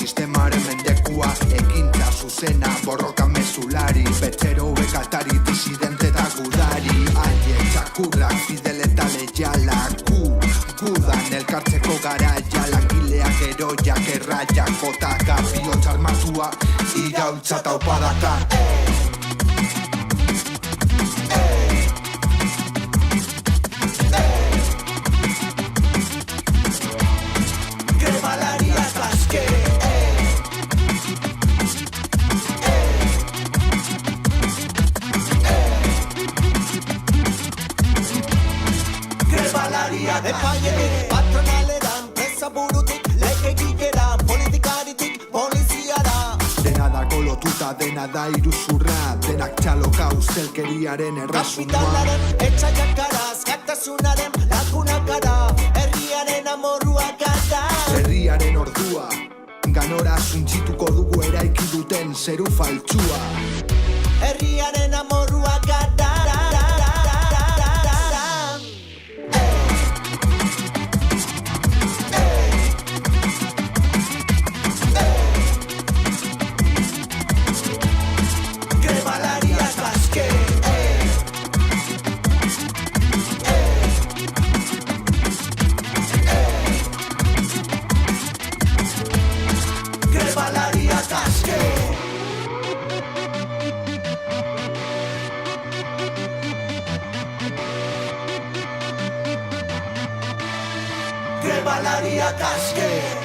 sistemaren mendekua, ekintza zuzena, borroka mezulari, betero bekatari, disidente eta gudari, haiek txakurrak, fidel eta leialak, gudan elkartzeko garaia, langileak eroiak, erraiak, jotaka, bihotz armatua, iraultza eta upadaka. Epailetik, patronaleran, presa burutik, legegileran, politikaritik, poliziara. Dena da kolotuta, dena da iruzurra, denak txaloka ustelkeriaren erresumua. Kapitalaren etxaiak garaz, gatasunaren lagunak gara, herriaren amorrua gara. Herriaren ordua, ganora suntzituko dugu eraiki duten zeru faltsua. Herriaren amorrua gara. Grebalaria kaske.